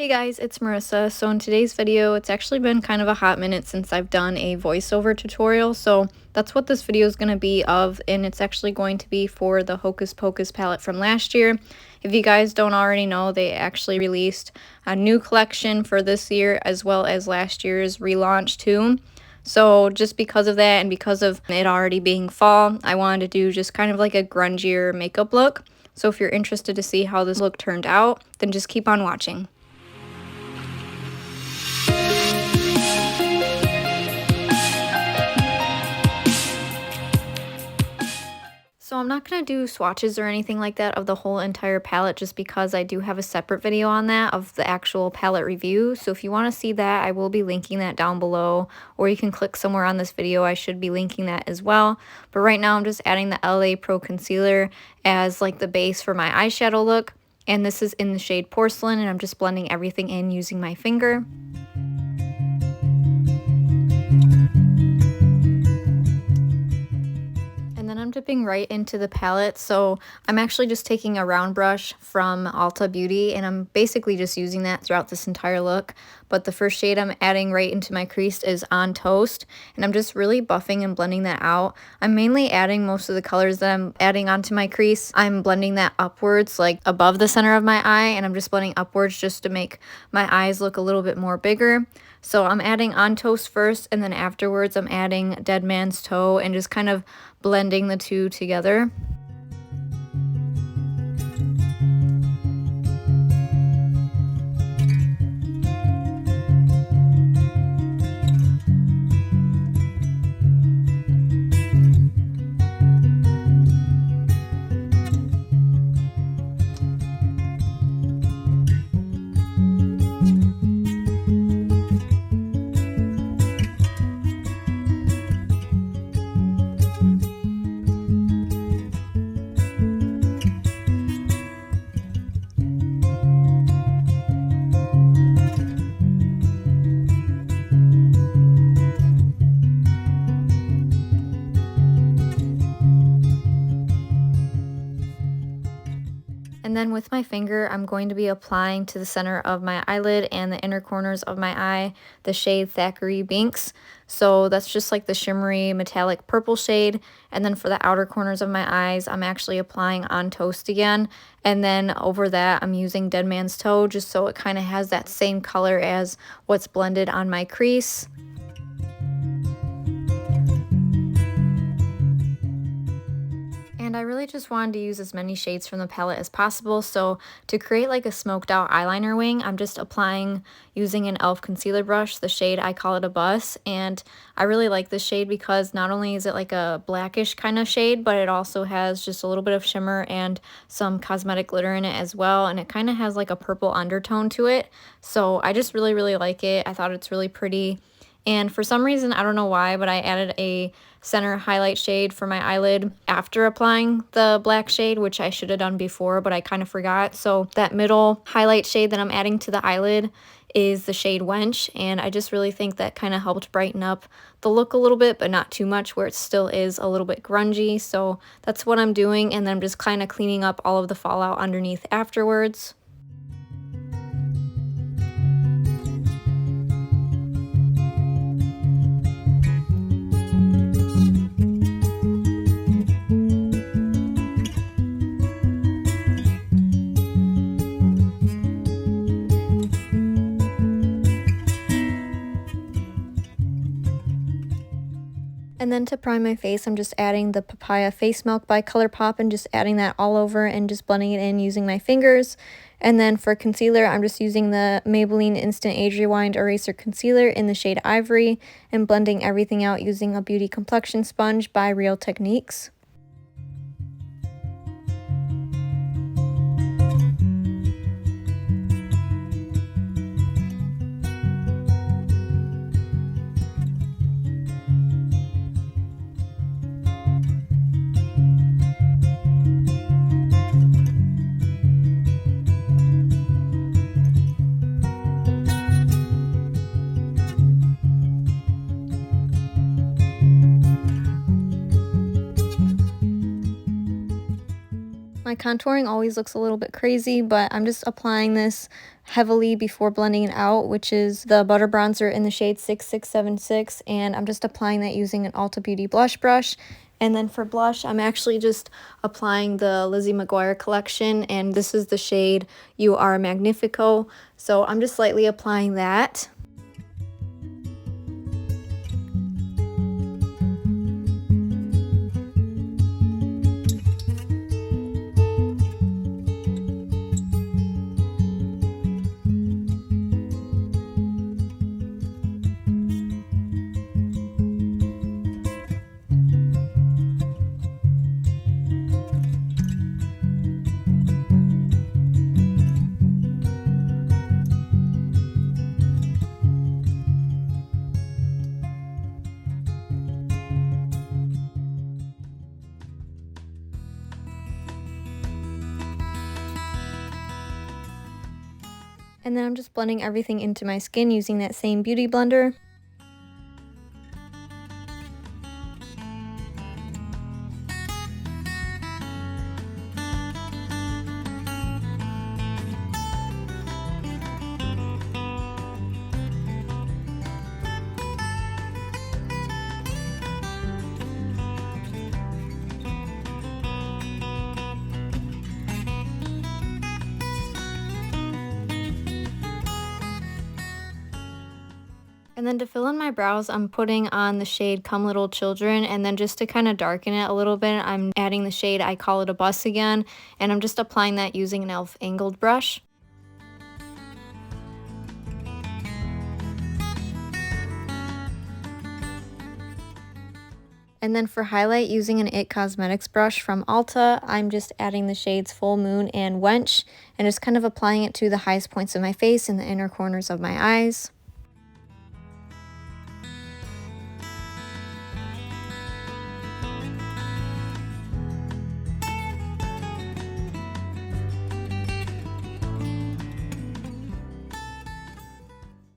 Hey guys, it's Marissa. So in today's video, it's actually been kind of a hot minute since I've done a voiceover tutorial, so that's what this video is going to be of, and it's actually going to be for the Hocus Pocus palette from last year. If you guys don't already know, they actually released a new collection for this year as well as last year's relaunch too. So just because of that and because of it already being fall, I wanted to do just kind of like a grungier makeup look. So if you're interested to see how this look turned out, then just keep on watching. So I'm not going to do swatches or anything like that of the whole entire palette just because I do have a separate video on that of the actual palette review. So if you want to see that, I will be linking that down below, or you can click somewhere on this video. I should be linking that as well. But right now I'm just adding the LA Pro Concealer as like the base for my eyeshadow look. And this is in the shade Porcelain, and I'm just blending everything in using my finger. I'm dipping right into the palette, so I'm actually just taking a round brush from Ulta Beauty, and I'm basically just using that throughout this entire look. But the first shade I'm adding right into my crease is On Toast, and I'm just really buffing and blending that out. I'm mainly adding most of the colors that I'm adding onto my crease. I'm blending that upwards, like above the center of my eye, and I'm just blending upwards just to make my eyes look a little bit more bigger. So I'm adding On Toast first, and then afterwards I'm adding Dead Man's Toe and just kind of blending the two together. And then with my finger, I'm going to be applying to the center of my eyelid and the inner corners of my eye the shade Thackery Binx. So that's just like the shimmery metallic purple shade. And then for the outer corners of my eyes, I'm actually applying On Toast again. And then over that, I'm using Dead Man's Toe just so it kind of has that same color as what's blended on my crease. And I really just wanted to use as many shades from the palette as possible, so to create like a smoked out eyeliner wing, I'm just applying using an e.l.f. concealer brush, the shade I Call It a Bus. And I really like this shade because not only is it like a blackish kind of shade, but it also has just a little bit of shimmer and some cosmetic glitter in it as well, and it kind of has like a purple undertone to it. So I just really like it. I thought it's really pretty. And for some reason, I don't know why, but I added a center highlight shade for my eyelid after applying the black shade, which I should have done before, but I kind of forgot. So that middle highlight shade that I'm adding to the eyelid is the shade Wench, and I just really think that kind of helped brighten up the look a little bit, but not too much where it still is a little bit grungy. So that's what I'm doing, and then I'm just kind of cleaning up all of the fallout underneath afterwards. And then to prime my face, I'm just adding the Papaya Face Milk by Colourpop and just adding that all over and just blending it in using my fingers. And then for concealer, I'm just using the Maybelline Instant Age Rewind Eraser Concealer in the shade Ivory and blending everything out using a Beauty Complexion Sponge by Real Techniques. My contouring always looks a little bit crazy, but I'm just applying this heavily before blending it out, which is the Butter Bronzer in the shade 6676, and I'm just applying that using an Ulta Beauty blush brush. And then for blush, I'm actually just applying the Lizzie McGuire collection, and this is the shade You Are Magnifico. So I'm just lightly applying that. And then I'm just blending everything into my skin using that same beauty blender. And then to fill in my brows, I'm putting on the shade Come Little Children, and then just to kind of darken it a little bit, I'm adding the shade I Call It a Bus again, and I'm just applying that using an e.l.f. angled brush. And then for highlight, using an IT Cosmetics brush from Ulta, I'm just adding the shades Full Moon and Wench, and just kind of applying it to the highest points of my face and the inner corners of my eyes.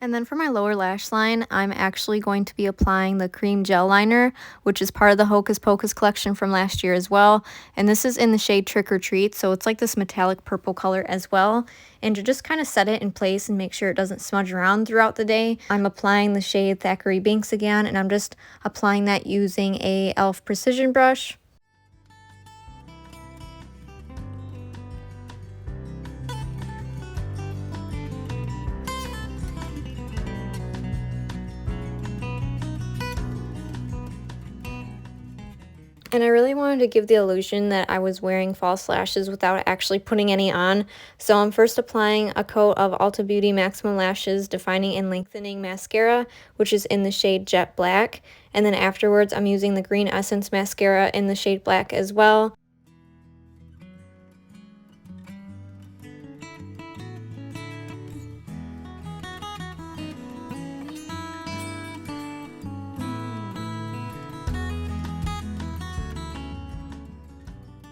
And then for my lower lash line, I'm actually going to be applying the cream gel liner, which is part of the Hocus Pocus collection from last year as well. And this is in the shade Trick or Treat, so it's like this metallic purple color as well. And to just kind of set it in place and make sure it doesn't smudge around throughout the day, I'm applying the shade Thackery Binx again, and I'm just applying that using a e.l.f. precision brush. And I really wanted to give the illusion that I was wearing false lashes without actually putting any on. So I'm first applying a coat of Ulta Beauty Maximum Lashes Defining and Lengthening Mascara, which is in the shade Jet Black. And then afterwards, I'm using the Green Essence Mascara in the shade Black as well.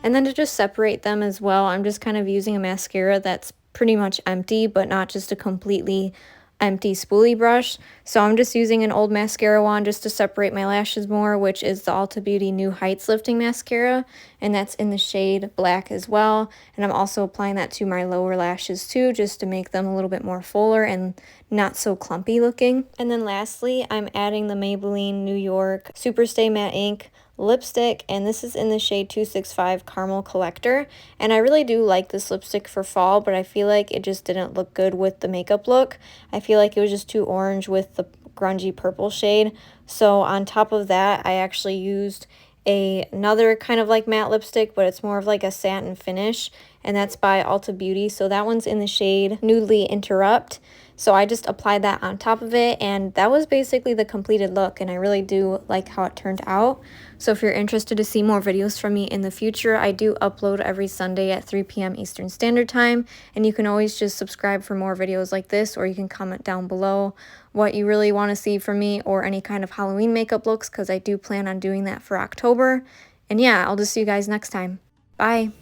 And then to just separate them as well, I'm just kind of using a mascara that's pretty much empty, but not just a completely empty spoolie brush. So I'm just using an old mascara wand just to separate my lashes more, which is the Ulta Beauty New Heights Lifting Mascara, and that's in the shade Black as well. And I'm also applying that to my lower lashes too, just to make them a little bit more fuller and not so clumpy looking. And then lastly, I'm adding the Maybelline New York Superstay Matte Ink lipstick, and this is in the shade 265 Caramel Collector. And I really do like this lipstick for fall, but I feel like it just didn't look good with the makeup look. I feel like it was just too orange with the grungy purple shade. So on top of that, I actually used another kind of like matte lipstick, but it's more of like a satin finish, and that's by Ulta Beauty. So that one's in the shade Nudely Interrupt. So I just applied that on top of it, and that was basically the completed look, and I really do like how it turned out. So if you're interested to see more videos from me in the future, I do upload every Sunday at 3 p.m. Eastern Standard Time, and you can always just subscribe for more videos like this, or you can comment down below what you really want to see from me or any kind of Halloween makeup looks, because I do plan on doing that for October. And yeah, I'll just see you guys next time. Bye!